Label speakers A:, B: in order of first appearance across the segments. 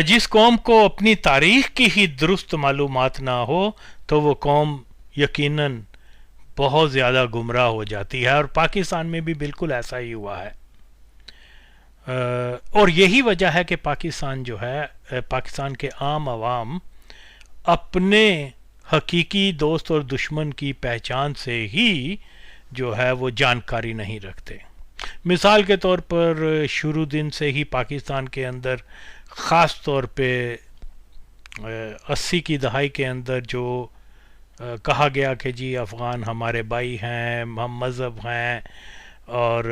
A: جس قوم کو اپنی تاریخ کی ہی درست معلومات نہ ہو تو وہ قوم یقیناً بہت زیادہ گمراہ ہو جاتی ہے، اور پاکستان میں بھی بالکل ایسا ہی ہوا ہے۔ اور یہی وجہ ہے کہ پاکستان جو ہے، پاکستان کے عام عوام اپنے حقیقی دوست اور دشمن کی پہچان سے ہی جو ہے وہ جانکاری نہیں رکھتے۔ مثال کے طور پر شروع دن سے ہی پاکستان کے اندر، خاص طور پہ 80 کی دہائی کے اندر جو کہا گیا کہ جی افغان ہمارے بھائی ہیں، ہم مذہب ہیں اور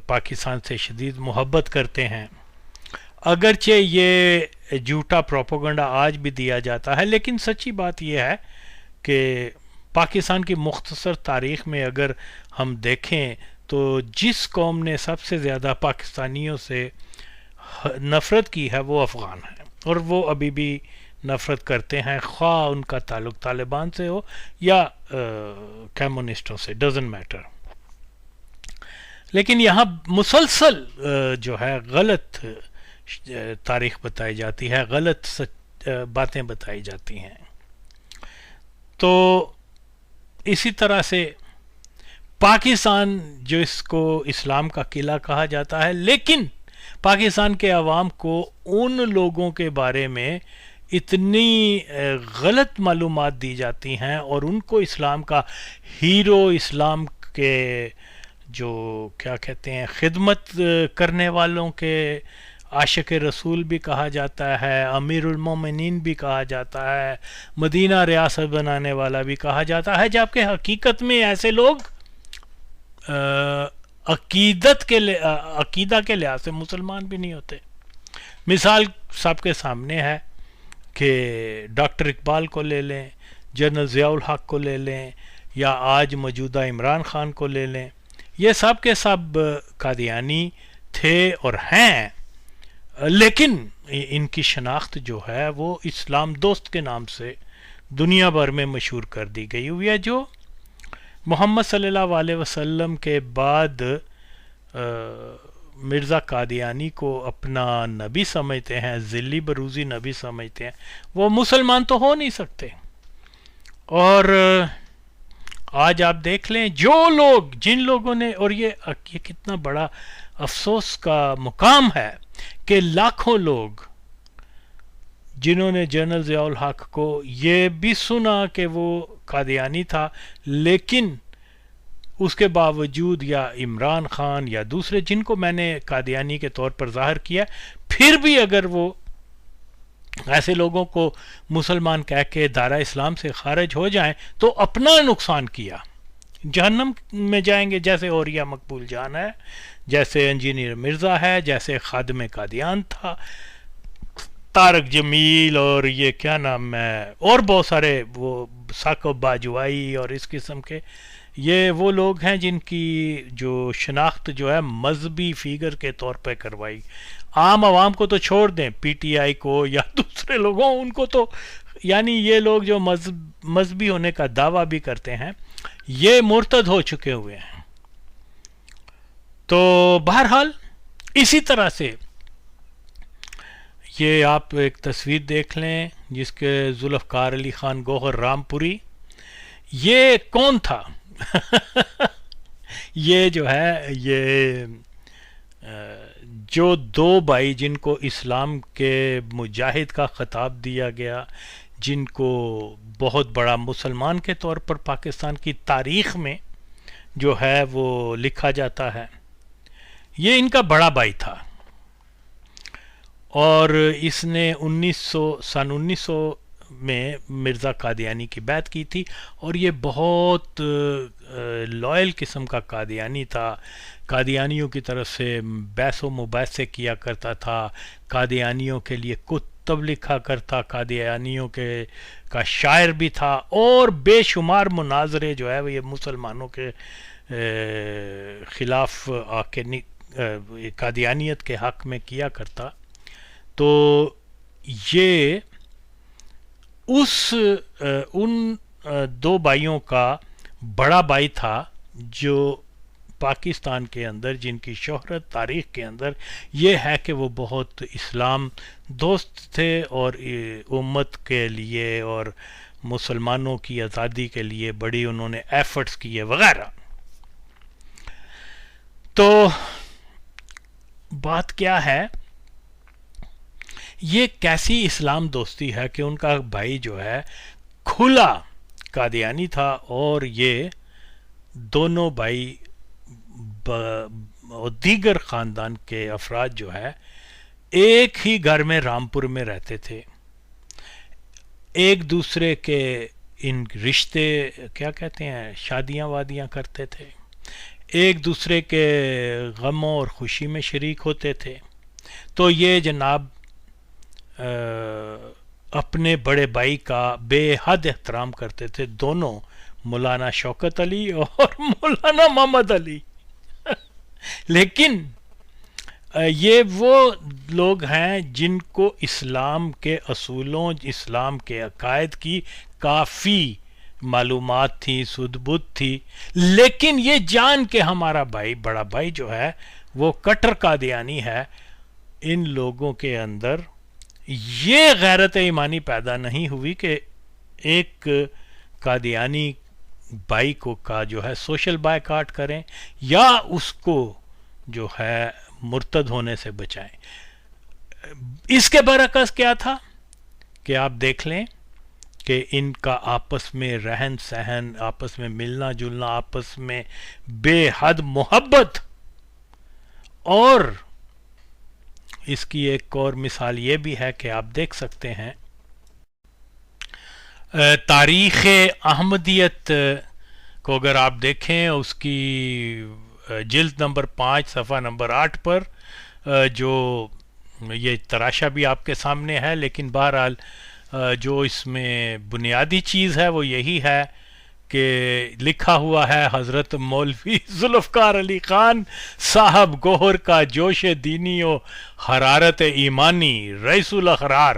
A: پاکستان سے شدید محبت کرتے ہیں، اگرچہ یہ جھوٹا پروپیگنڈا آج بھی دیا جاتا ہے، لیکن سچی بات یہ ہے کہ پاکستان کی مختصر تاریخ میں اگر ہم دیکھیں تو جس قوم نے سب سے زیادہ پاکستانیوں سے نفرت کی ہے وہ افغان ہیں، اور وہ ابھی بھی نفرت کرتے ہیں، خواہ ان کا تعلق طالبان سے ہو یا کمیونسٹوں سے، ڈزنٹ میٹر۔ لیکن یہاں مسلسل جو ہے غلط تاریخ بتائی جاتی ہے، غلط باتیں بتائی جاتی ہیں۔ تو اسی طرح سے پاکستان جو اس کو اسلام کا قلعہ کہا جاتا ہے، لیکن پاکستان کے عوام کو ان لوگوں کے بارے میں اتنی غلط معلومات دی جاتی ہیں اور ان کو اسلام کا ہیرو، اسلام کے جو کیا کہتے ہیں خدمت کرنے والوں کے عاشق رسول بھی کہا جاتا ہے، امیر المومنین بھی کہا جاتا ہے، مدینہ ریاست بنانے والا بھی کہا جاتا ہے، جبکہ حقیقت میں ایسے لوگ عقیدہ کے لحاظ سے مسلمان بھی نہیں ہوتے۔ مثال سب کے سامنے ہے کہ ڈاکٹر اقبال کو لے لیں، جنرل ضیاء الحق کو لے لیں، یا آج موجودہ عمران خان کو لے لیں، یہ سب کے سب قادیانی تھے اور ہیں، لیکن ان کی شناخت جو ہے وہ اسلام دوست کے نام سے دنیا بھر میں مشہور کر دی گئی ہوئی ہے، جو محمد صلی اللہ علیہ وسلم کے بعد مرزا قادیانی کو اپنا نبی سمجھتے ہیں، ذلی بروزی نبی سمجھتے ہیں، وہ مسلمان تو ہو نہیں سکتے۔ اور آج آپ دیکھ لیں جو لوگ، جن لوگوں نے، اور یہ کتنا بڑا افسوس کا مقام ہے کہ لاکھوں لوگ جنہوں نے جنرل ضیاء الحق کو یہ بھی سنا کہ وہ قادیانی تھا، لیکن اس کے باوجود، یا عمران خان یا دوسرے جن کو میں نے قادیانی کے طور پر ظاہر کیا، پھر بھی اگر وہ ایسے لوگوں کو مسلمان کہہ کے دائرہ اسلام سے خارج ہو جائیں تو اپنا نقصان کیا، جہنم میں جائیں گے، جیسے اوریہ مقبول جان ہے، جیسے انجینئر مرزا ہے، جیسے خادم قادیان تھا طارق جمیل، اور یہ کیا نام ہے، اور بہت سارے، وہ ثاقب باجوائی اور اس قسم کے، یہ وہ لوگ ہیں جن کی جو شناخت جو ہے مذہبی فیگر کے طور پہ کروائی۔ عام عوام کو تو چھوڑ دیں، پی ٹی آئی کو یا دوسرے لوگوں، ان کو تو یعنی یہ لوگ جو مذہبی ہونے کا دعویٰ بھی کرتے ہیں یہ مرتد ہو چکے ہوئے ہیں۔ تو بہرحال اسی طرح سے یہ آپ ایک تصویر دیکھ لیں جس کے ذوالفقار علی خان گوہر رامپوری، یہ کون تھا؟ یہ جو ہے، یہ جو دو بھائی جن کو اسلام کے مجاہد کا خطاب دیا گیا، جن کو بہت بڑا مسلمان کے طور پر پاکستان کی تاریخ میں جو ہے وہ لکھا جاتا ہے، یہ ان کا بڑا بھائی تھا، اور اس نے سن 1900 میں مرزا قادیانی کی بیعت کی تھی، اور یہ بہت لائل قسم کا قادیانی تھا، قادیانیوں کی طرف سے بحث و مباحثے کیا کرتا تھا، قادیانیوں کے لیے کتب لکھا کرتا، قادیانیوں کا شاعر بھی تھا، اور بے شمار مناظرے جو ہے وہ یہ مسلمانوں کے خلاف آ کے قادیانیت کے حق میں کیا کرتا۔ تو یہ ان دو بھائیوں کا بڑا بھائی تھا جو پاکستان کے اندر جن کی شہرت تاریخ کے اندر یہ ہے کہ وہ بہت اسلام دوست تھے اور امت کے لیے اور مسلمانوں کی آزادی کے لیے بڑی انہوں نے ایفرٹس کیے وغیرہ. تو بات کیا ہے، یہ کیسی اسلام دوستی ہے کہ ان کا بھائی جو ہے کھلا قادیانی تھا اور یہ دونوں بھائی اور دیگر خاندان کے افراد جو ہے ایک ہی گھر میں رامپور میں رہتے تھے، ایک دوسرے کے ان رشتے کیا کہتے ہیں شادیاں وادیاں کرتے تھے، ایک دوسرے کے غموں اور خوشی میں شریک ہوتے تھے. تو یہ جناب اپنے بڑے بھائی کا بے حد احترام کرتے تھے دونوں، مولانا شوکت علی اور مولانا محمد علی. لیکن یہ وہ لوگ ہیں جن کو اسلام کے اصولوں، اسلام کے عقائد کی کافی معلومات تھی، سدھ بدھ تھی، لیکن یہ جان کے ہمارا بھائی بڑا بھائی جو ہے وہ کٹر قادیانی ہے، ان لوگوں کے اندر یہ غیرت ایمانی پیدا نہیں ہوئی کہ ایک قادیانی بھائی کو کا جو ہے سوشل بائیکاٹ کریں یا اس کو جو ہے مرتد ہونے سے بچائیں. اس کے برعکس کیا تھا کہ آپ دیکھ لیں کہ ان کا آپس میں رہن سہن، آپس میں ملنا جلنا، آپس میں بے حد محبت. اور اس کی ایک اور مثال یہ بھی ہے کہ آپ دیکھ سکتے ہیں تاریخ احمدیت کو اگر آپ دیکھیں اس کی جلد نمبر 5 صفحہ نمبر 8 پر جو یہ تراشا بھی آپ کے سامنے ہے، لیکن بہرحال جو اس میں بنیادی چیز ہے وہ یہی ہے کہ لکھا ہوا ہے حضرت مولوی ذوالفقار علی خان صاحب گوہر کا جوش دینی و حرارت ایمانی رئیس الاحرار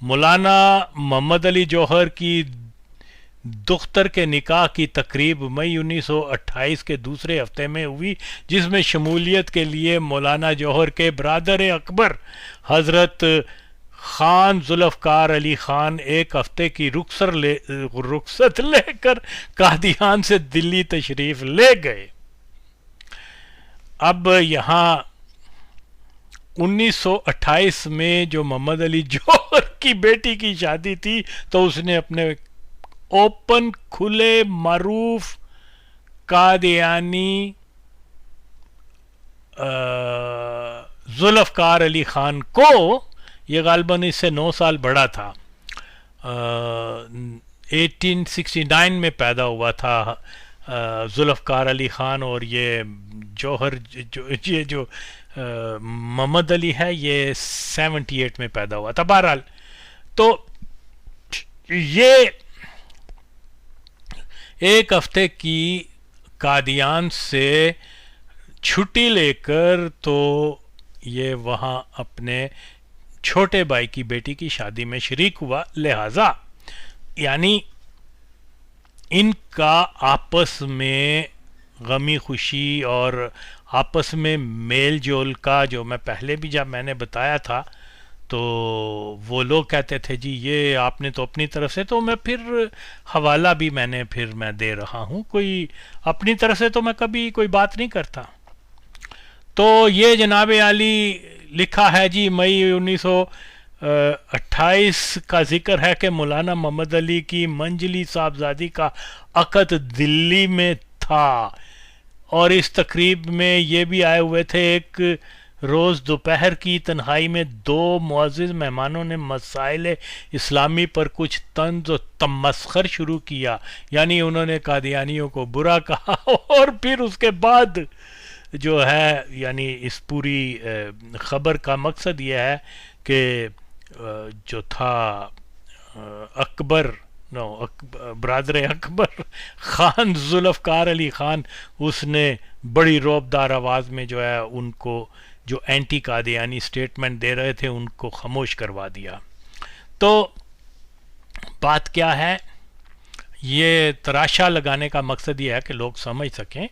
A: مولانا محمد علی جوہر کی دختر کے نکاح کی تقریب مئی 1928 کے دوسرے ہفتے میں ہوئی، جس میں شمولیت کے لیے مولانا جوہر کے برادر اکبر حضرت خان ذوالفقار علی خان ایک ہفتے کی رخصت لے کر قادیان سے دلی تشریف لے گئے. اب یہاں 1928 میں جو محمد علی جوہر کی بیٹی کی شادی تھی تو اس نے اپنے اوپن کھلے معروف قادیانی ذوالفقار علی خان کو، یہ غالباً اس سے 9 سال بڑا تھا، 1869 میں پیدا ہوا تھا ذوالفقار علی خان، اور یہ جوہر یہ جو محمد علی ہے یہ 78 میں پیدا ہوا تھا. بہرحال تو یہ ایک ہفتے کی قادیان سے چھٹی لے کر تو یہ وہاں اپنے چھوٹے بھائی کی بیٹی کی شادی میں شریک ہوا. لہذا یعنی ان کا آپس میں غمی خوشی اور آپس میں میل جول کا جو میں پہلے بھی جب میں نے بتایا تھا تو وہ لوگ کہتے تھے جی یہ آپ نے تو اپنی طرف سے، تو میں پھر حوالہ بھی میں دے رہا ہوں، کوئی اپنی طرف سے تو میں کبھی کوئی بات نہیں کرتا. تو یہ جناب عالی لکھا ہے جی مئی 1928 کا ذکر ہے کہ مولانا محمد علی کی منجلی صاحبزادی کا عقد دلی میں تھا، اور اس تقریب میں یہ بھی آئے ہوئے تھے. ایک روز دوپہر کی تنہائی میں 2 معزز مہمانوں نے مسائل اسلامی پر کچھ طنز و تمسخر شروع کیا، یعنی انہوں نے قادیانیوں کو برا کہا، اور پھر اس کے بعد جو ہے یعنی اس پوری خبر کا مقصد یہ ہے کہ جو تھا برادر اکبر خان ذوالفقار علی خان، اس نے بڑی روبدار آواز میں جو ہے ان کو جو اینٹی قادیانی سٹیٹمنٹ دے رہے تھے ان کو خاموش کروا دیا. تو بات کیا ہے، یہ تراشا لگانے کا مقصد یہ ہے کہ لوگ سمجھ سکیں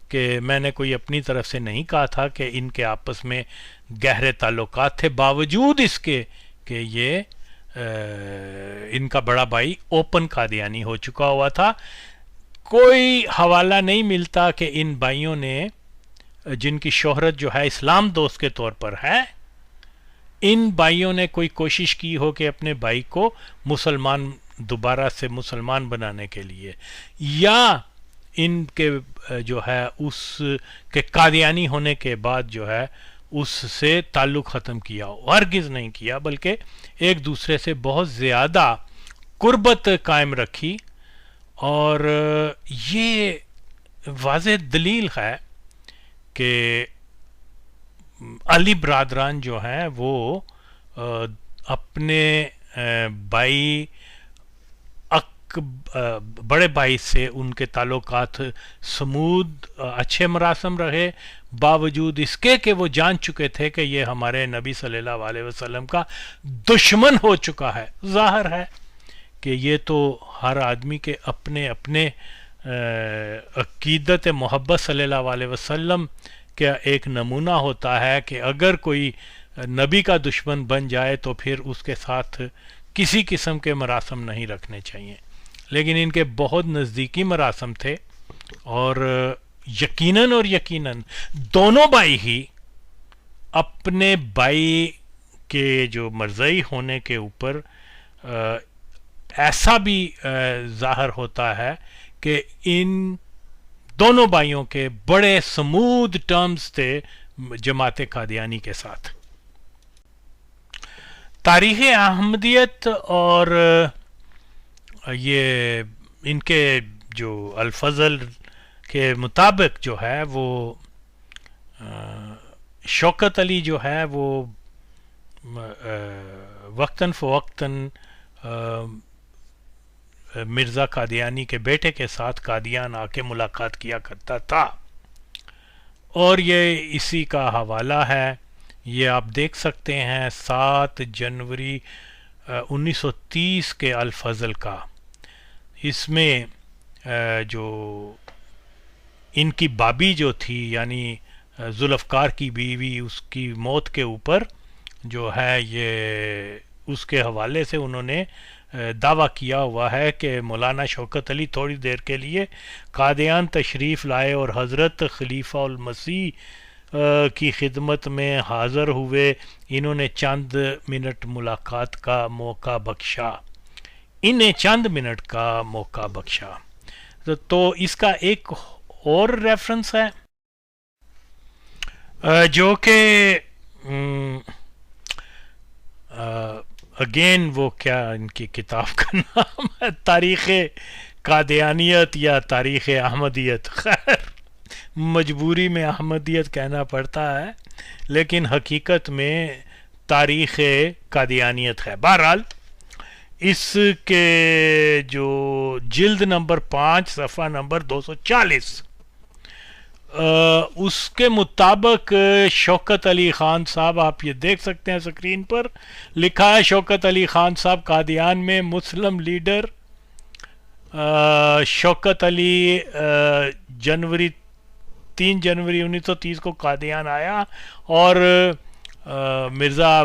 A: کہ میں نے کوئی اپنی طرف سے نہیں کہا تھا کہ ان کے آپس میں گہرے تعلقات تھے، باوجود اس کے کہ یہ ان کا بڑا بھائی اوپن قادیانی ہو چکا ہوا تھا۔ کوئی حوالہ نہیں ملتا کہ ان بھائیوں نے، جن کی شہرت جو ہے اسلام دوست کے طور پر ہے، ان بھائیوں نے کوئی کوشش کی ہو کہ اپنے بھائی کو مسلمان، دوبارہ سے مسلمان بنانے کے لیے، یا ان کے جو ہے اس کے قادیانی ہونے کے بعد جو ہے اس سے تعلق ختم کیا ہو۔ ہرگز نہیں کیا، بلکہ ایک دوسرے سے بہت زیادہ قربت قائم رکھی، اور یہ واضح دلیل ہے کہ علی برادران جو ہیں وہ اپنے بھائی بڑے بھائی سے ان کے تعلقات سمود، اچھے مراسم رہے، باوجود اس کے کہ وہ جان چکے تھے کہ یہ ہمارے نبی صلی اللہ علیہ وسلم کا دشمن ہو چکا ہے۔ ظاہر ہے کہ یہ تو ہر آدمی کے اپنے اپنے عقیدت محبت صلی اللہ علیہ وسلم کا ایک نمونہ ہوتا ہے کہ اگر کوئی نبی کا دشمن بن جائے تو پھر اس کے ساتھ کسی قسم کے مراسم نہیں رکھنے چاہیے، لیکن ان کے بہت نزدیکی مراسم تھے، اور یقیناً دونوں بھائی ہی اپنے بھائی کے جو مرزئی ہونے کے اوپر ایسا بھی ظاہر ہوتا ہے کہ ان دونوں بھائیوں کے بڑے سمود ٹرمز تھے جماعت قادیانی کے ساتھ۔ تاریخ احمدیت اور یہ ان کے جو الفضل کے مطابق جو ہے وہ شوکت علی جو ہے وہ وقتاً فوقتاً مرزا قادیانی کے بیٹے کے ساتھ قادیان آ کے ملاقات کیا کرتا تھا، اور یہ اسی کا حوالہ ہے۔ یہ آپ دیکھ سکتے ہیں 7 جنوری 1930 کے الفضل کا، اس میں جو ان کی بابی جو تھی یعنی ذوالفقار کی بیوی، اس کی موت کے اوپر جو ہے یہ اس کے حوالے سے انہوں نے دعویٰ کیا ہوا ہے کہ مولانا شوکت علی تھوڑی دیر کے لیے قادیان تشریف لائے اور حضرت خلیفہ المسیح کی خدمت میں حاضر ہوئے، انہوں نے چند منٹ ملاقات کا موقع بخشا، انہیں چند منٹ کا موقع بخشا۔ تو اس کا ایک اور ریفرنس ہے جو کہ اگین وہ کیا ان کی کتاب کا نام ہے، تاریخ قادیانیت یا تاریخ احمدیت، خیر مجبوری میں احمدیت کہنا پڑتا ہے لیکن حقیقت میں تاریخ قادیانیت ہے۔ بہرحال اس کے جو جلد نمبر 5 صفحہ نمبر 240 اس کے مطابق شوکت علی خان صاحب، آپ یہ دیکھ سکتے ہیں سکرین پر لکھا ہے، شوکت علی خان صاحب قادیان میں مسلم لیڈر شوکت علی 3 جنوری 1930 کو قادیان آیا اور مرزا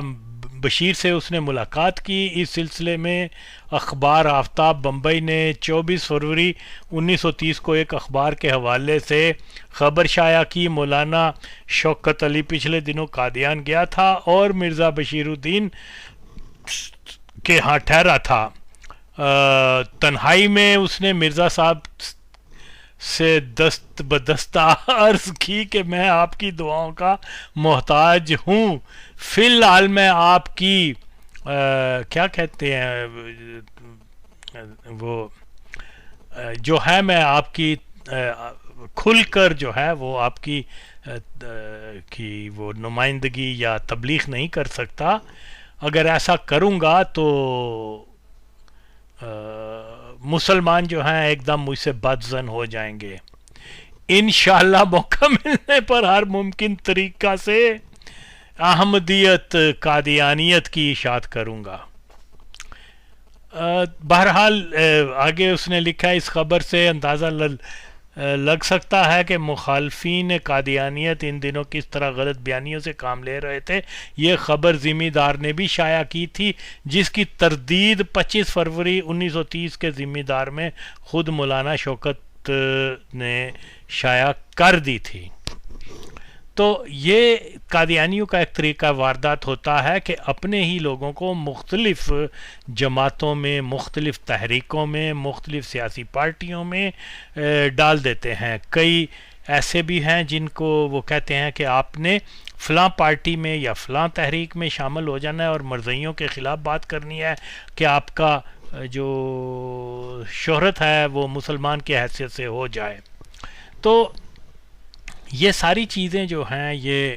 A: بشیر سے اس نے ملاقات کی۔ اس سلسلے میں اخبار آفتاب بمبئی نے 24 فروری 1930 کو ایک اخبار کے حوالے سے خبر شائع کی، مولانا شوکت علی پچھلے دنوں قادیان گیا تھا اور مرزا بشیر الدین کے ہاں ٹھہرا تھا۔ تنہائی میں اس نے مرزا صاحب سے دست بدستہ عرض کی کہ میں آپ کی دعاؤں کا محتاج ہوں، فی الحال میں آپ کی کیا کہتے ہیں وہ جو ہے میں آپ کی کھل کر جو ہے وہ آپ کی وہ نمائندگی یا تبلیغ نہیں کر سکتا، اگر ایسا کروں گا تو مسلمان جو ہیں ایک دم مجھ سے بدظن ہو جائیں گے، انشاءاللہ موقع ملنے پر ہر ممکن طریقہ سے احمدیت قادیانیت کی اشاعت کروں گا۔ بہرحال آگے اس نے لکھا، اس خبر سے اندازہ لگ سکتا ہے کہ مخالفین قادیانیت ان دنوں کس طرح غلط بیانیوں سے کام لے رہے تھے یہ خبر ذمہ دار نے بھی شائع کی تھی، جس کی تردید 25 فروری 1930 کے ذمہ دار میں خود مولانا شوکت نے شائع کر دی تھی۔ تو یہ قادیانیوں کا ایک طریقہ واردات ہوتا ہے کہ اپنے ہی لوگوں کو مختلف جماعتوں میں، مختلف تحریکوں میں، مختلف سیاسی پارٹیوں میں ڈال دیتے ہیں۔ کئی ایسے بھی ہیں جن کو وہ کہتے ہیں کہ آپ نے فلاں پارٹی میں یا فلاں تحریک میں شامل ہو جانا ہے اور مرزیوں کے خلاف بات کرنی ہے کہ آپ کا جو شہرت ہے وہ مسلمان کی حیثیت سے ہو جائے۔ تو یہ ساری چیزیں جو ہیں یہ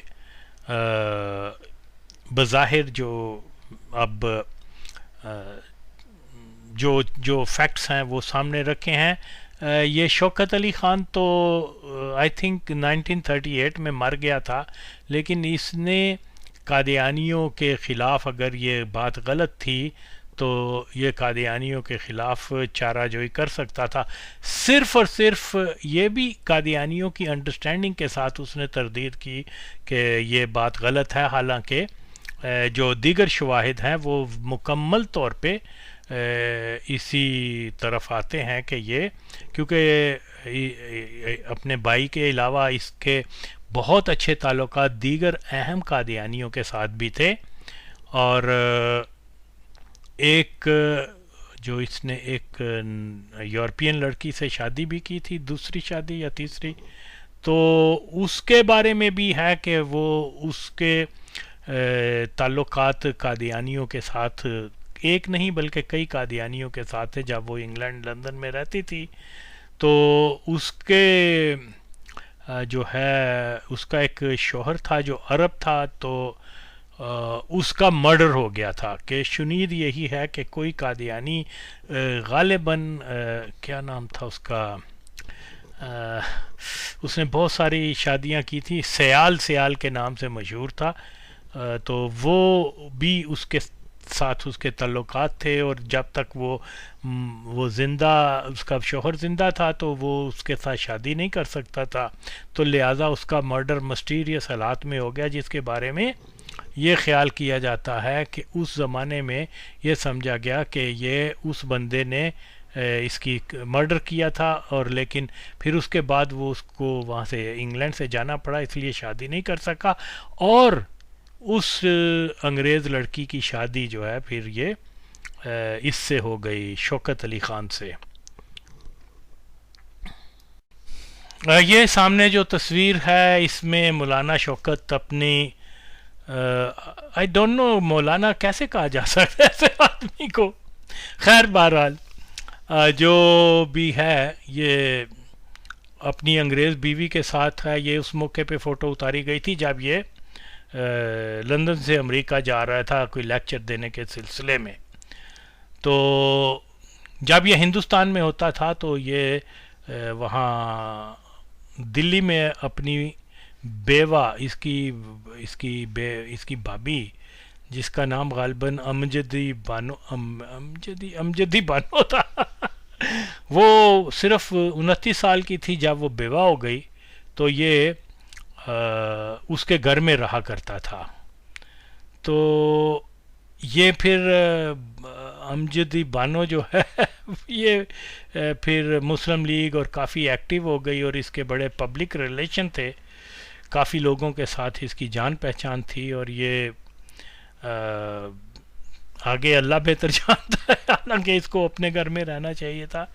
A: بظاہر جو اب جو فیکٹس ہیں وہ سامنے رکھے ہیں۔ یہ شوکت علی خان تو آئی تھنک 1938 میں مر گیا تھا، لیکن اس نے قادیانیوں کے خلاف، اگر یہ بات غلط تھی تو یہ قادیانیوں کے خلاف چارہ جوئی کر سکتا تھا۔ صرف اور صرف یہ بھی قادیانیوں کی انڈرسٹینڈنگ کے ساتھ اس نے تردید کی کہ یہ بات غلط ہے، حالانکہ جو دیگر شواہد ہیں وہ مکمل طور پہ اسی طرف آتے ہیں کہ یہ، کیونکہ اپنے بھائی کے علاوہ اس کے بہت اچھے تعلقات دیگر اہم قادیانیوں کے ساتھ بھی تھے، اور ایک جو اس نے ایک یورپین لڑکی سے شادی بھی کی تھی، دوسری شادی یا تیسری، تو اس کے بارے میں بھی ہے کہ وہ اس کے تعلقات قادیانیوں کے ساتھ ایک نہیں بلکہ کئی قادیانیوں کے ساتھ تھے جب وہ انگلینڈ لندن میں رہتی تھی۔ تو اس کے جو ہے اس کا ایک شوہر تھا جو عرب تھا، تو اس کا مرڈر ہو گیا تھا۔ کہ شنید یہی ہے کہ کوئی قادیانی غالباً کیا نام تھا اس کا، اس نے بہت ساری شادیاں کی تھی، سیال کے نام سے مشہور تھا، تو وہ بھی اس کے ساتھ اس کے تعلقات تھے، اور جب تک وہ زندہ، اس کا شوہر زندہ تھا تو وہ اس کے ساتھ شادی نہیں کر سکتا تھا، تو لہٰذا اس کا مرڈر مسٹیریس حالات میں ہو گیا، جس کے بارے میں یہ خیال کیا جاتا ہے کہ اس زمانے میں یہ سمجھا گیا کہ یہ اس بندے نے اس کی مرڈر کیا تھا، اور لیکن پھر اس کے بعد وہ اس کو وہاں سے انگلینڈ سے جانا پڑا، اس لیے شادی نہیں کر سکا، اور اس انگریز لڑکی کی شادی جو ہے پھر یہ اس سے ہو گئی، شوکت علی خان سے۔ یہ سامنے جو تصویر ہے اس میں مولانا شوکت اپنی آئی ڈونٹ نو مولانا کیسے کہا جا سکتا ہے ایسے آدمی کو، خیر بہرحال جو بھی ہے یہ اپنی انگریز بیوی کے ساتھ ہے۔ یہ اس موقع پہ فوٹو اتاری گئی تھی جب یہ لندن سے امریکہ جا رہا تھا کوئی لیکچر دینے کے سلسلے میں۔ تو جب یہ ہندوستان میں ہوتا تھا تو یہ وہاں دلی میں اپنی بیوہ، اس کی بھابھی جس کا نام غالباً امجدی بانو تھا، وہ صرف 29 سال کی تھی جب وہ بیوہ ہو گئی، تو یہ اس کے گھر میں رہا کرتا تھا۔ تو یہ پھر امجدی بانو جو ہے یہ پھر مسلم لیگ اور کافی ایکٹیو ہو گئی، اور اس کے بڑے پبلک ریلیشن تھے، کافی لوگوں کے ساتھ اس کی جان پہچان تھی، اور یہ آگے اللہ بہتر جانتا ہے، حالانکہ اس کو اپنے گھر میں رہنا چاہیے تھا۔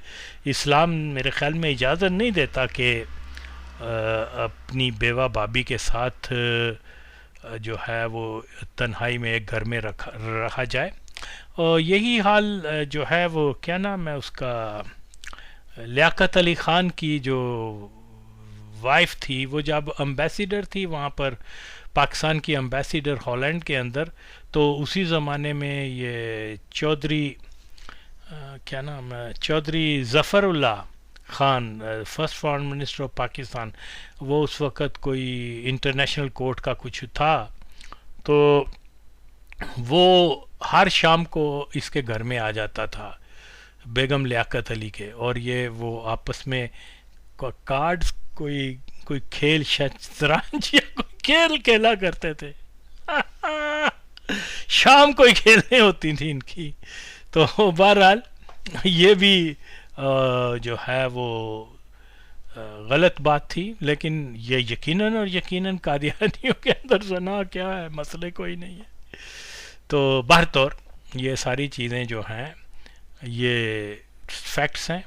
A: اسلام میرے خیال میں اجازت نہیں دیتا کہ اپنی بیوہ بھابھی کے ساتھ جو ہے وہ تنہائی میں ایک گھر میں رہا جائے۔ اور یہی حال جو ہے وہ کیا نام ہے اس کا، لیاقت علی خان کی جو وائف تھی، وہ جب امبیسیڈر تھی وہاں پر، پاکستان کی امبیسیڈر ہالینڈ کے اندر، تو اسی زمانے میں یہ چودھری کیا نام ہے، Chaudhry Zafar Ullah Khan, first foreign minister of Pakistan, وہ اس وقت کوئی انٹرنیشنل کورٹ کا کچھ تھا، تو وہ ہر شام کو اس کے گھر میں آ جاتا تھا بیگم لیاقت علی کے، اور وہ آپس میں کارڈز کوئی کوئی کھیل شطرنج یا کوئی کھیل کھیلا کرتے تھے. شام کوئی کھیلیں ہوتی تھیں ان کی. تو بہرحال یہ بھی جو ہے وہ غلط بات تھی، لیکن یہ یقیناً اور یقیناً قادیانیوں کے اندر زنا کیا ہے، مسئلے کوئی نہیں ہے. تو بہرطور یہ ساری چیزیں جو ہیں یہ فیکٹس ہیں.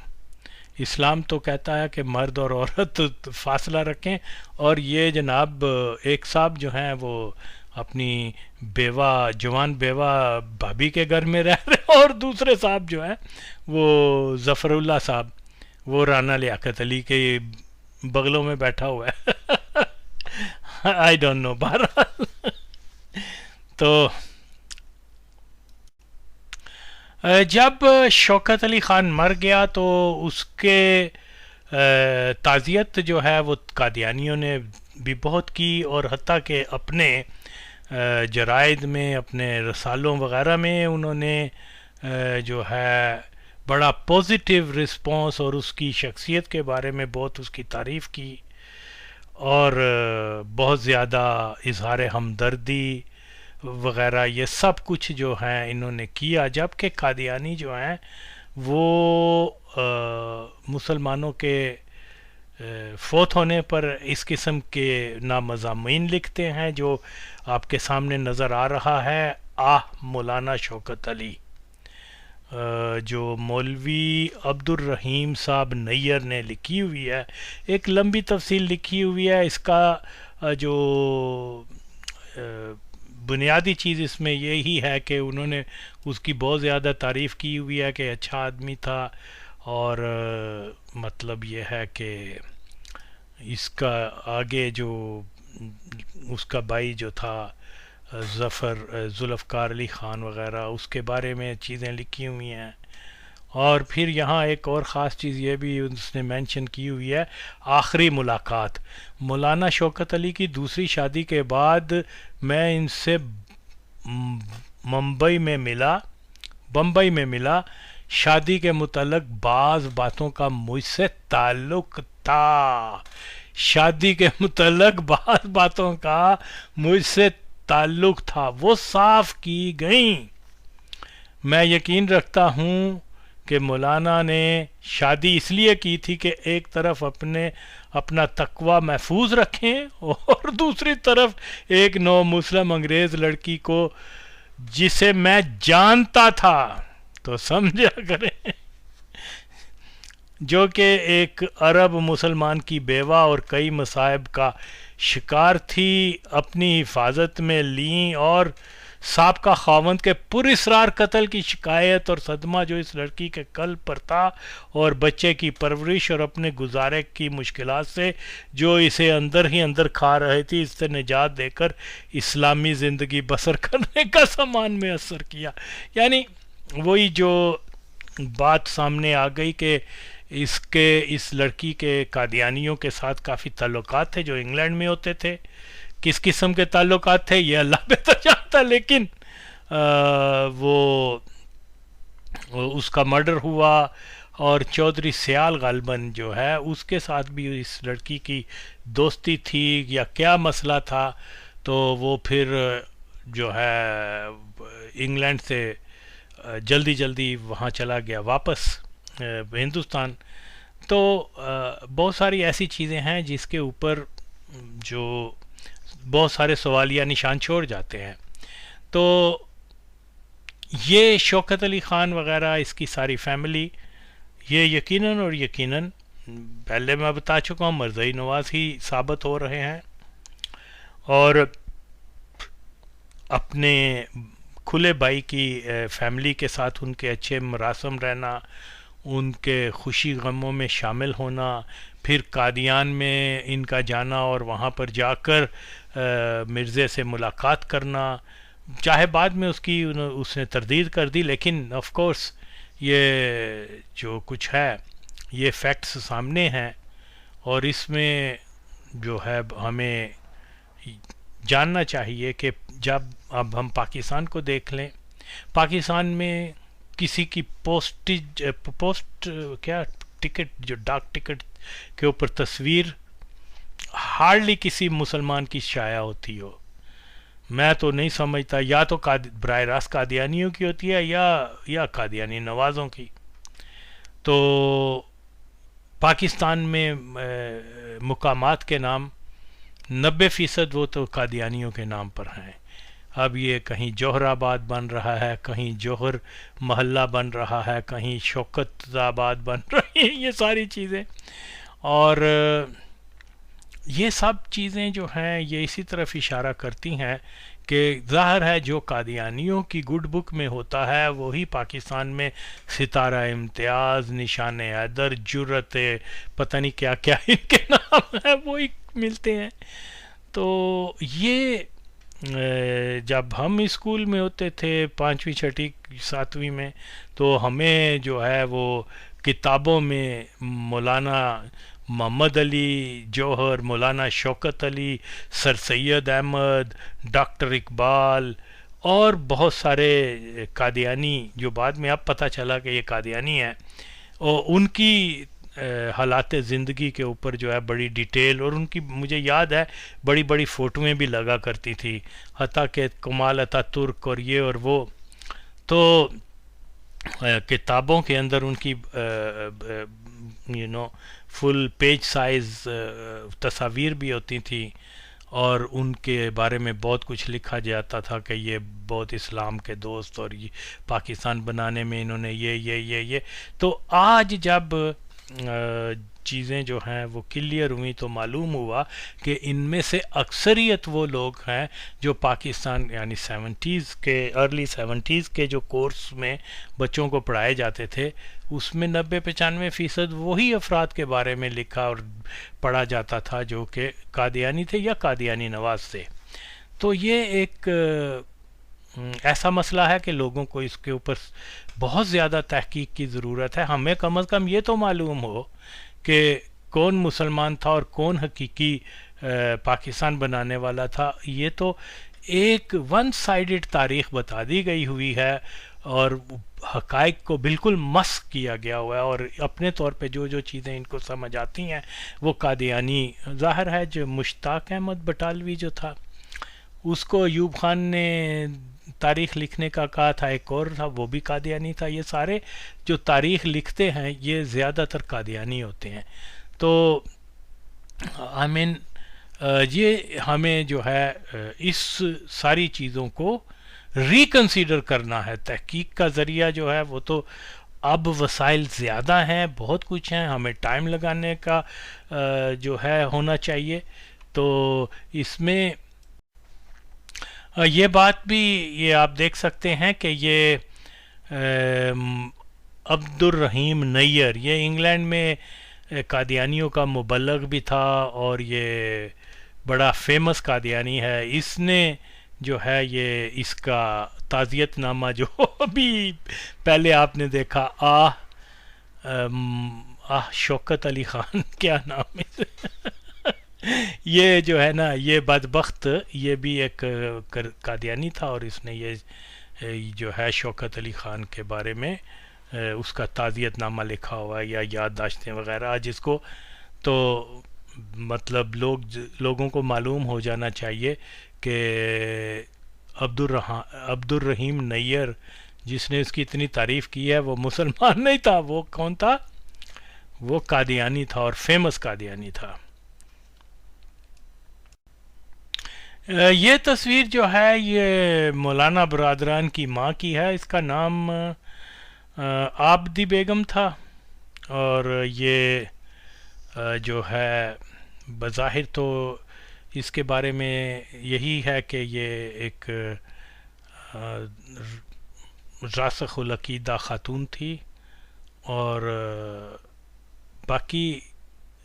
A: اسلام تو کہتا ہے کہ مرد اور عورت فاصلہ رکھیں، اور یہ جناب ایک صاحب جو ہیں وہ اپنی بیوہ جوان بیوہ بھابھی کے گھر میں رہ رہے ہیں، اور دوسرے صاحب جو ہیں وہ ظفر اللہ صاحب وہ رانا لیاقت علی کے بغلوں میں بیٹھا ہوا ہے. I don't know. بہرحال تو جب شوکت علی خان مر گیا تو اس کے تعزیت جو ہے وہ قادیانیوں نے بھی بہت کی، اور حتیٰ کہ اپنے جرائد میں، اپنے رسالوں وغیرہ میں انہوں نے جو ہے بڑا پازیٹیو رسپانس اور اس کی شخصیت کے بارے میں بہت اس کی تعریف کی، اور بہت زیادہ اظہار ہمدردی وغیرہ یہ سب کچھ جو ہیں انہوں نے کیا. جبکہ قادیانی جو ہیں وہ مسلمانوں کے فوت ہونے پر اس قسم کے مضامین لکھتے ہیں جو آپ کے سامنے نظر آ رہا ہے. مولانا شوکت علی، جو مولوی عبد الرحیم صاحب نیّر نے لکھی ہوئی ہے، ایک لمبی تفصیل لکھی ہوئی ہے. اس کا جو بنیادی چیز اس میں یہی ہے کہ انہوں نے اس کی بہت زیادہ تعریف کی ہوئی ہے کہ اچھا آدمی تھا، اور مطلب یہ ہے کہ اس کا آگے جو اس کا بھائی جو تھا ذوالفقار علی خان وغیرہ، اس کے بارے میں چیزیں لکھی ہوئی ہیں. اور پھر یہاں ایک اور خاص چیز یہ بھی اس نے مینشن کی ہوئی ہے، آخری ملاقات. مولانا شوکت علی کی دوسری شادی کے بعد میں ان سے بمبئی میں ملا. شادی کے متعلق بعض باتوں کا مجھ سے تعلق تھا. شادی کے متعلق بعض باتوں کا مجھ سے تعلق تھا، وہ صاف کی گئیں. میں یقین رکھتا ہوں کہ مولانا نے شادی اس لیے کی تھی کہ ایک طرف اپنا تقوی محفوظ رکھیں، اور دوسری طرف ایک نو مسلم انگریز لڑکی کو جسے میں جانتا تھا، تو سمجھا کریں، جو کہ ایک عرب مسلمان کی بیوہ اور کئی مصائب کا شکار تھی، اپنی حفاظت میں لیں. اور سابقہ خاوند کے پراسرار قتل کی شکایت اور صدمہ جو اس لڑکی کے قلب پر تھا، اور بچے کی پرورش اور اپنے گزارے کی مشکلات سے جو اسے اندر ہی اندر کھا رہے تھی، اس سے نجات دے کر اسلامی زندگی بسر کرنے کا سامان میں اثر کیا. یعنی وہی جو بات سامنے آ گئی کہ اس لڑکی کے قادیانیوں کے ساتھ کافی تعلقات تھے جو انگلینڈ میں ہوتے تھے. کس قسم کے تعلقات تھے یہ اللہ بہتر جانتا، لیکن وہ اس کا مرڈر ہوا، اور چودھری سیال غالباً جو ہے اس کے ساتھ بھی اس لڑکی کی دوستی تھی یا کیا مسئلہ تھا. تو وہ پھر جو ہے انگلینڈ سے جلدی وہاں چلا گیا واپس ہندوستان. تو بہت ساری ایسی چیزیں ہیں جس کے اوپر جو بہت سارے سوالیہ نشان چھوڑ جاتے ہیں. تو یہ شوکت علی خان وغیرہ، اس کی ساری فیملی، یہ یقیناً اور یقیناً پہلے میں بتا چکا ہوں مرزائی نواز ہی ثابت ہو رہے ہیں. اور اپنے کھلے بھائی کی فیملی کے ساتھ ان کے اچھے مراسم رہنا، ان کے خوشی غموں میں شامل ہونا، پھر قادیان میں ان کا جانا اور وہاں پر جا کر مرزے سے ملاقات کرنا، چاہے بعد میں اس نے تردید کر دی، لیکن آف کورس یہ جو کچھ ہے یہ فیکٹس سامنے ہیں. اور اس میں جو ہے ہمیں جاننا چاہیے کہ جب اب ہم پاکستان کو دیکھ لیں، پاکستان میں کسی کی ٹکٹ جو ڈاک ٹکٹ کے اوپر تصویر ہارڈلی کسی مسلمان کی شائع ہوتی ہو. میں تو نہیں سمجھتا، یا تو براہ راست قادیانیوں کی ہوتی ہے یا قادیانی نوازوں کی. تو پاکستان میں مقامات کے نام 90% وہ تو قادیانیوں کے نام پر ہیں. اب یہ کہیں جوہر آباد بن رہا ہے، کہیں جوہر محلہ بن رہا ہے، کہیں شوکت آباد بن رہی ہیں، یہ ساری چیزیں. اور یہ سب چیزیں جو ہیں یہ اسی طرف اشارہ کرتی ہیں کہ ظاہر ہے جو قادیانیوں کی گڈ بک میں ہوتا ہے وہی پاکستان میں ستارہ امتیاز، نشان حیدر، جرت، پتہ نہیں کیا کیا ان کے نام ہیں، وہی ملتے ہیں. تو یہ جب ہم اسکول میں ہوتے تھے 5ویں 6ٹھی 7ویں میں، تو ہمیں جو ہے وہ کتابوں میں مولانا محمد علی جوہر، مولانا شوکت علی، سر سید احمد، ڈاکٹر اقبال اور بہت سارے قادیانی جو بعد میں اب پتہ چلا کہ یہ قادیانی ہیں، اور ان کی حالات زندگی کے اوپر جو ہے بڑی ڈیٹیل، اور ان کی مجھے یاد ہے بڑی بڑی فوٹویں بھی لگا کرتی تھی، حتیٰ کہ کمال اتا ترک اور یہ اور وہ. تو کتابوں کے اندر ان کی فل پیج سائز تصاویر بھی ہوتی تھیں، اور ان کے بارے میں بہت کچھ لکھا جاتا تھا کہ یہ بہت اسلام کے دوست، اور یہ پاکستان بنانے میں انہوں نے یہ. تو آج جب چیزیں جو ہیں وہ کلیئر ہوئیں تو معلوم ہوا کہ ان میں سے اکثریت وہ لوگ ہیں جو پاکستان یعنی 70s کے ارلی 70s کے جو کورس میں بچوں کو پڑھائے جاتے تھے اس میں 90-95% وہی افراد کے بارے میں لکھا اور پڑھا جاتا تھا جو کہ قادیانی تھے یا قادیانی نواز تھے. تو یہ ایک ایسا مسئلہ ہے کہ لوگوں کو اس کے اوپر بہت زیادہ تحقیق کی ضرورت ہے. ہمیں کم از کم یہ تو معلوم ہو کہ کون مسلمان تھا اور کون حقیقی پاکستان بنانے والا تھا. یہ تو ایک ون سائیڈڈ تاریخ بتا دی گئی ہوئی ہے اور حقائق کو بالکل مسخ کیا گیا ہوا ہے، اور اپنے طور پہ جو چیزیں ان کو سمجھ آتی ہیں وہ قادیانی. ظاہر ہے جو مشتاق احمد بٹالوی جو تھا اس کو ایوب خان نے تاریخ لکھنے کا کہا تھا، ایک اور تھا وہ بھی قادیانی تھا. یہ سارے جو تاریخ لکھتے ہیں یہ زیادہ تر قادیانی ہوتے ہیں. تو یہ ہمیں جو ہے اس ساری چیزوں کو ریکنسیڈر کرنا ہے. تحقیق کا ذریعہ جو ہے وہ تو اب وسائل زیادہ ہیں، بہت کچھ ہیں، ہمیں ٹائم لگانے کا جو ہے ہونا چاہیے. تو اس میں یہ بات بھی یہ آپ دیکھ سکتے ہیں کہ یہ عبد الرحیم نیئر یہ انگلینڈ میں قادیانیوں کا مبلغ بھی تھا اور یہ بڑا فیمس قادیانی ہے. اس نے جو ہے یہ اس کا تعزیت نامہ جو ابھی پہلے آپ نے دیکھا شوکت علی خان کیا نام ہے یہ جو ہے نا یہ بدبخت یہ بھی ایک قادیانی تھا، اور اس نے یہ جو ہے شوکت علی خان کے بارے میں اس کا تعزیت نامہ لکھا ہوا ہے یا یادداشتیں وغیرہ، جس کو تو مطلب لوگوں کو معلوم ہو جانا چاہیے کہ عبد الرحیم نیئر جس نے اس کی اتنی تعریف کی ہے وہ مسلمان نہیں تھا. وہ کون تھا؟ وہ قادیانی تھا اور فیمس قادیانی تھا. یہ تصویر جو ہے یہ مولانا برادران کی ماں کی ہے. اس کا نام آبدی بیگم تھا، اور یہ جو ہے بظاہر تو اس کے بارے میں یہی ہے کہ یہ ایک راسخ العقیدہ خاتون تھی، اور باقی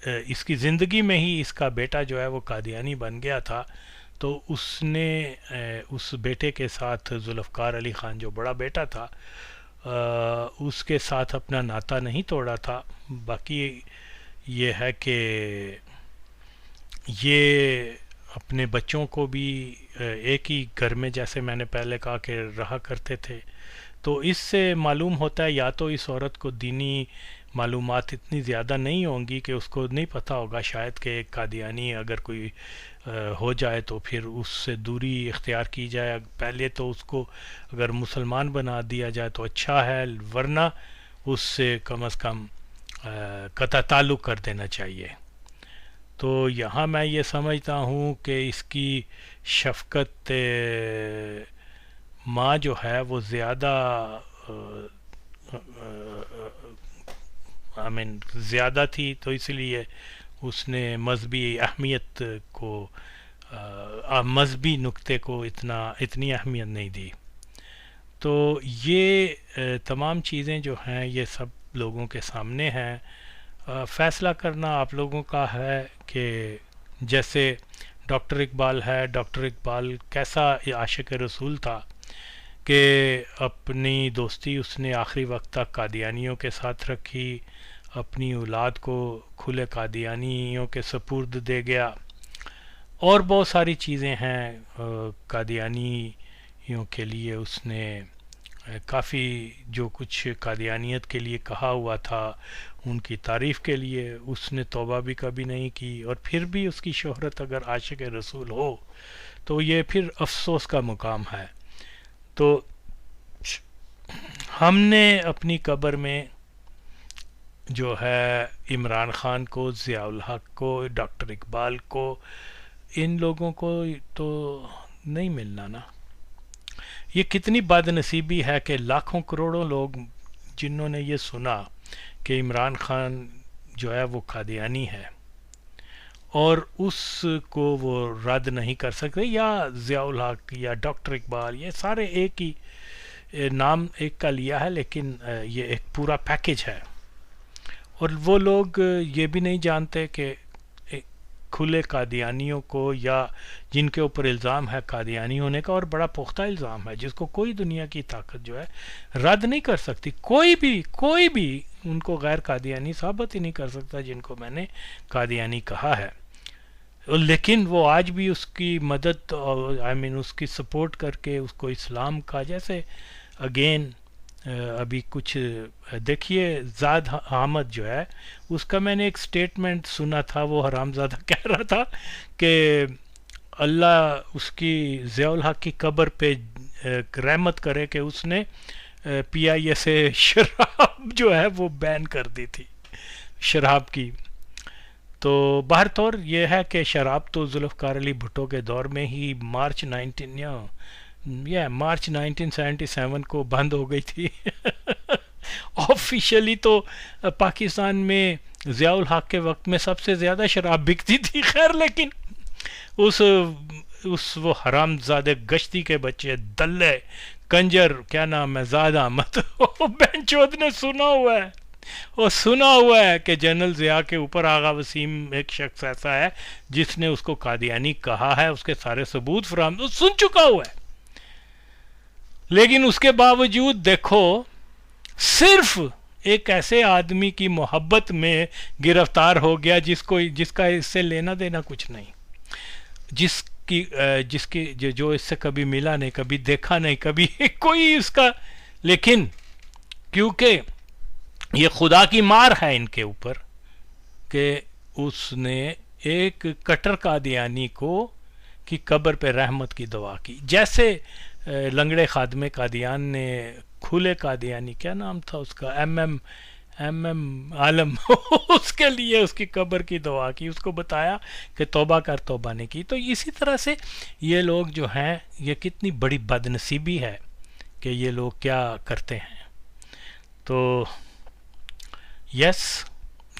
A: اس کی زندگی میں ہی اس کا بیٹا جو ہے وہ قادیانی بن گیا تھا. تو اس نے اس بیٹے کے ساتھ ذوالفقار علی خان جو بڑا بیٹا تھا اس کے ساتھ اپنا ناطہ نہیں توڑا تھا. باقی یہ ہے کہ یہ اپنے بچوں کو بھی ایک ہی گھر میں جیسے میں نے پہلے کہا کہ رہا کرتے تھے، تو اس سے معلوم ہوتا ہے یا تو اس عورت کو دینی معلومات اتنی زیادہ نہیں ہوں گی کہ اس کو نہیں پتہ ہوگا شاید کہ ایک قادیانی اگر کوئی ہو جائے تو پھر اس سے دوری اختیار کی جائے، پہلے تو اس کو اگر مسلمان بنا دیا جائے تو اچھا ہے، ورنہ اس سے کم از کم قطع تعلق کر دینا چاہیے۔ تو یہاں میں یہ سمجھتا ہوں کہ اس کی شفقت ماں جو ہے وہ زیادہ زیادہ تھی، تو اس لیے اس نے مذہبی اہمیت کو مذہبی نقطے کو اتنی اہمیت نہیں دی۔ تو یہ تمام چیزیں جو ہیں یہ سب لوگوں کے سامنے ہیں، فیصلہ کرنا آپ لوگوں کا ہے کہ جیسے ڈاکٹر اقبال ہے، ڈاکٹر اقبال کیسا عاشق رسول تھا کہ اپنی دوستی اس نے آخری وقت تک قادیانیوں کے ساتھ رکھی، اپنی اولاد کو کھلے قادیانیوں کے سپرد دے گیا، اور بہت ساری چیزیں ہیں قادیانیوں کے لیے اس نے کافی جو کچھ قادیانیت کے لیے کہا ہوا تھا ان کی تعریف کے لیے اس نے توبہ بھی کبھی نہیں کی، اور پھر بھی اس کی شہرت اگر عاشق رسول ہو تو یہ پھر افسوس کا مقام ہے۔ تو ہم نے اپنی قبر میں جو ہے عمران خان کو، ضیاء الحق کو، ڈاکٹر اقبال کو، ان لوگوں کو تو نہیں ملنا نا۔ یہ کتنی بد نصیبی ہے کہ لاکھوں کروڑوں لوگ جنہوں نے یہ سنا کہ عمران خان جو ہے وہ قادیانی ہے اور اس کو وہ رد نہیں کر سکتے، یا ضیاء الحق یا ڈاکٹر اقبال، یہ سارے ایک ہی نام ایک کا لیا ہے لیکن یہ ایک پورا پیکج ہے، اور وہ لوگ یہ بھی نہیں جانتے کہ کھلے قادیانیوں کو یا جن کے اوپر الزام ہے قادیانی ہونے کا، اور بڑا پختہ الزام ہے جس کو کوئی دنیا کی طاقت جو ہے رد نہیں کر سکتی، کوئی بھی ان کو غیر قادیانی ثابت ہی نہیں کر سکتا جن کو میں نے قادیانی کہا ہے، لیکن وہ آج بھی اس کی مدد اس کی سپورٹ کر کے اس کو اسلام کا، جیسے اگین ابھی کچھ دیکھیے زاد حامد جو ہے اس کا میں نے ایک سٹیٹمنٹ سنا تھا، وہ حرام زادہ کہہ رہا تھا کہ اللہ اس کی ضیاء الحق کی قبر پہ رحمت کرے کہ اس نے پی آئی اے سے شراب جو ہے وہ بین کر دی تھی، شراب کی۔ تو بہرطور یہ ہے کہ شراب تو ذوالفقار علی بھٹو کے دور میں ہی مارچ 1977 کو بند ہو گئی تھی آفیشلی تو پاکستان میں ضیاء الحق کے وقت میں سب سے زیادہ شراب بکتی تھی، خیر لیکن اس وہ حرام زادے گشتی کے بچے دلے کنجر کیا نام ہے زاد احمد بہن چود نے سنا ہوا ہے کہ جنرل ضیاء کے اوپر آغا وسیم ایک شخص ایسا ہے جس نے اس کو قادیانی کہا ہے، اس کے سارے ثبوت فراہم سن چکا ہوا ہے، لیکن اس کے باوجود دیکھو صرف ایک ایسے آدمی کی محبت میں گرفتار ہو گیا جس کا اس سے لینا دینا کچھ نہیں، جس کی جو اس سے کبھی ملا نہیں، کبھی دیکھا نہیں، کبھی کوئی اس کا، لیکن کیونکہ یہ خدا کی مار ہے ان کے اوپر کہ اس نے ایک کٹر قادیانی کی قبر پہ رحمت کی دعا کی، جیسے لنگڑے خادم قادیان نے کھلے قادیانی کیا نام تھا اس کا ایم ایم عالم اس کے لیے اس کی قبر کی دعا کی، اس کو بتایا کہ توبہ کر، توبہ نہیں کی۔ تو اسی طرح سے یہ لوگ جو ہیں یہ کتنی بڑی بد نصیبی ہے کہ یہ لوگ کیا کرتے ہیں۔ تو یس،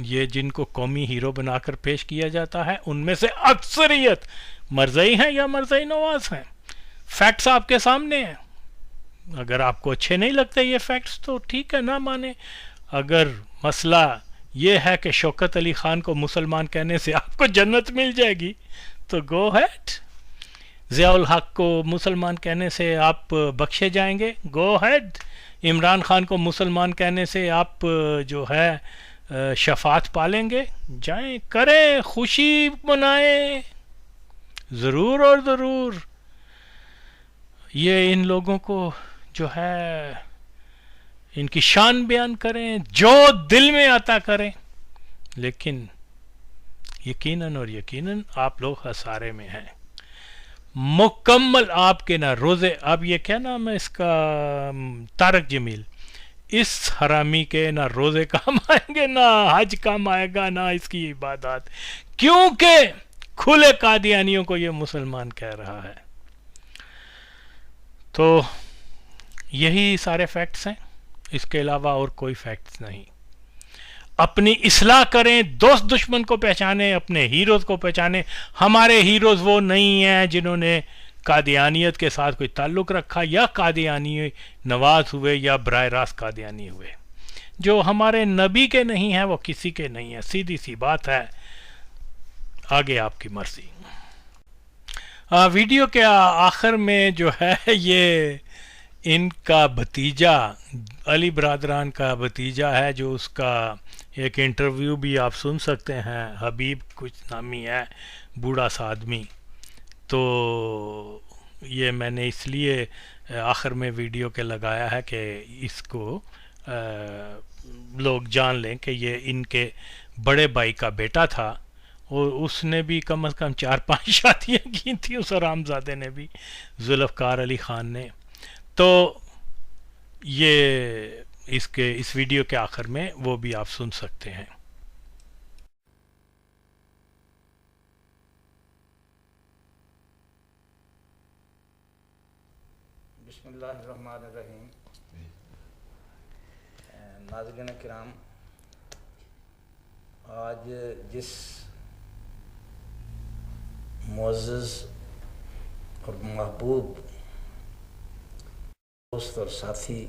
A: یہ جن کو قومی ہیرو بنا کر پیش کیا جاتا ہے ان میں سے اکثریت مرزائی ہیں یا مرزائی نواز ہیں، فیکٹس آپ کے سامنے ہیں، اگر آپ کو اچھے نہیں لگتے یہ فیکٹس تو ٹھیک ہے، نہ مانے۔ اگر مسئلہ یہ ہے کہ شوکت علی خان کو مسلمان کہنے سے آپ کو جنت مل جائے گی تو گو ہیڈ، ضیاء الحق کو مسلمان کہنے سے آپ بخشے جائیں گے، گو ہیڈ، عمران خان کو مسلمان کہنے سے آپ جو ہے شفاعت پالیں گے، جائیں کریں، خوشی منائیں، ضرور اور ضرور یہ ان لوگوں کو جو ہے ان کی شان بیان کریں، جو دل میں آتا کریں، لیکن یقیناً اور یقیناً آپ لوگ خسارے میں ہیں مکمل. آپ کے نہ روزے، اب یہ کیا نام ہے اس کا، طارق جمیل، اس حرامی کے نہ روزے کام آئیں گے، نہ حج کام آئے گا، نہ اس کی عبادات، کیونکہ کھلے قادیانیوں کو یہ مسلمان کہہ رہا ہے. تو یہی سارے فیکٹس ہیں، اس کے علاوہ اور کوئی فیکٹس نہیں. اپنی اصلاح کریں، دوست دشمن کو پہچانیں، اپنے ہیروز کو پہچانیں. ہمارے ہیروز وہ نہیں ہیں جنہوں نے قادیانیت کے ساتھ کوئی تعلق رکھا یا قادیانی نواز ہوئے یا براہ راست قادیانی ہوئے. جو ہمارے نبی کے نہیں ہیں وہ کسی کے نہیں ہیں، سیدھی سی بات ہے. آگے آپ کی مرضی. ویڈیو کے آخر میں جو ہے یہ ان کا بھتیجا، علی برادران کا بھتیجا ہے، جو اس کا ایک انٹرویو بھی آپ سن سکتے ہیں، حبیب کچھ نامی ہے، بوڑھا سا آدمی. تو یہ میں نے اس لیے آخر میں ویڈیو کے لگایا ہے کہ اس کو لوگ جان لیں کہ یہ ان کے بڑے بھائی کا بیٹا تھا، اور اس نے بھی کم از کم 4-5 شادیاں کی تھیں، اس حرامزادے نے بھی، ذوالفقار علی خان نے. تو یہ اس ویڈیو کے آخر میں وہ بھی آپ سن سکتے ہیں.
B: بسم اللہ الرحمن الرحیم. ناظرین کرام، آج جس معزز اور محبوب دوست اور ساتھی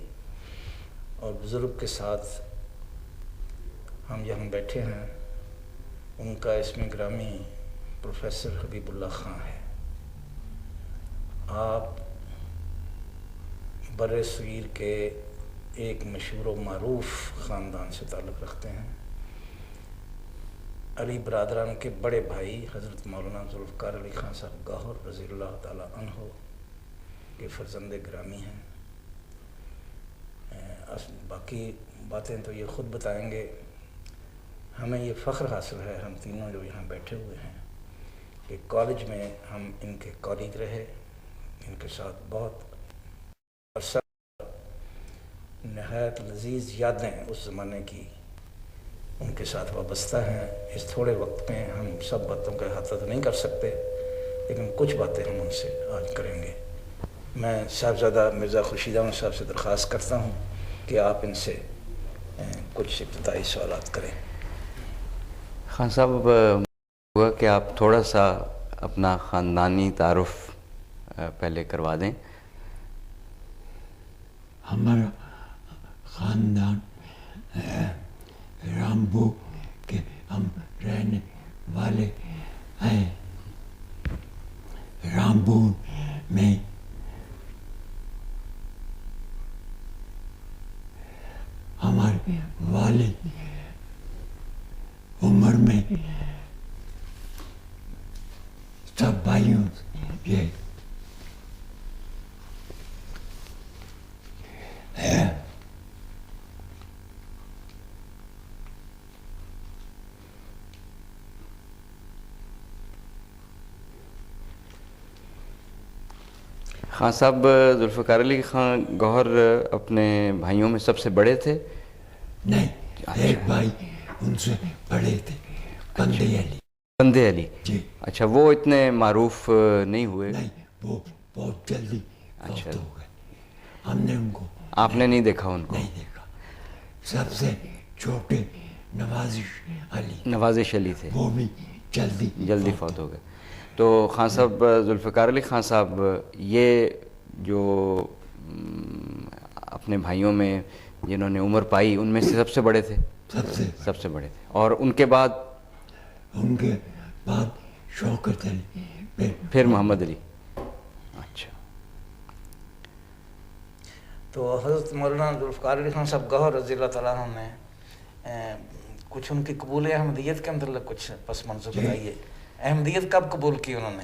B: اور بزرگ کے ساتھ ہم یہاں بیٹھے ہیں، ان کا اسم گرامی پروفیسر حبیب اللہ خان ہے. آپ بر صغیر کے ایک مشہور و معروف خاندان سے تعلق رکھتے ہیں. علی برادران کے بڑے بھائی حضرت مولانا ذوالفقار علی خان صاحب گوہر رضی اللہ تعالی عنہ کے فرزند گرامی ہیں. باقی باتیں تو یہ خود بتائیں گے. ہمیں یہ فخر حاصل ہے، ہم تینوں جو یہاں بیٹھے ہوئے ہیں، کہ کالج میں ہم ان کے کالیگ رہے، ان کے ساتھ بہت عرصہ، نہایت لذیذ یادیں اس زمانے کی ان کے ساتھ وابستہ ہیں. اس تھوڑے وقت میں ہم سب باتوں کا احاطہ تو نہیں کر سکتے، لیکن کچھ باتیں ہم ان سے آج کریں گے. میں صاحبزادہ مرزا خورشید احمد صاحب سے درخواست کرتا ہوں کہ آپ ان سے کچھ ابتدائی سوالات کریں.
C: خان صاحب، ہوا کہ آپ تھوڑا سا اپنا خاندانی تعارف پہلے کروا دیں.
D: ہمارا خاندان رامبو کے ہم رہنے والے ہیں. رامبو میں ہمارے والد عمر میں سب بھائیوں سے
C: خان صاحب، ذوالفقار علی خان گوہر اپنے بھائیوں میں سب سے بڑے تھے؟
D: نہیں، ایک بھائی ان سے بڑے تھے، بندے علی.
C: بندے علی،
D: جی.
C: اچھا، وہ اتنے معروف نہیں ہوئے؟
D: نہیں، وہ بہت جلدی
C: اچھا،
D: فوت ہو گئے. ہم نے ان کو
C: آپ نے نہیں دیکھا ان کو؟
D: نہیں دیکھا. سب سے چھوٹے
C: نوازش علی تھے،
D: وہ بھی جلدی
C: فوت ہو گئے. تو خان صاحب، ذوالفقار علی خان صاحب یہ جو اپنے بھائیوں میں جنہوں نے عمر پائی ان میں سے سب سے بڑے تھے؟ سب سے بڑے تھے. اور ان کے بعد
D: شوکت علی،
C: پھر محمد علی. اچھا.
B: تو حضرت مولانا ذوالفقار علی خان صاحب گوہر رضی اللہ تعالیٰ عنہ نے کچھ ان کی قبول احمدیت کے اندر کچھ پس منظر بتائیے. احمدیت کب قبول کی انہوں نے؟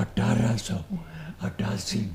D: 1888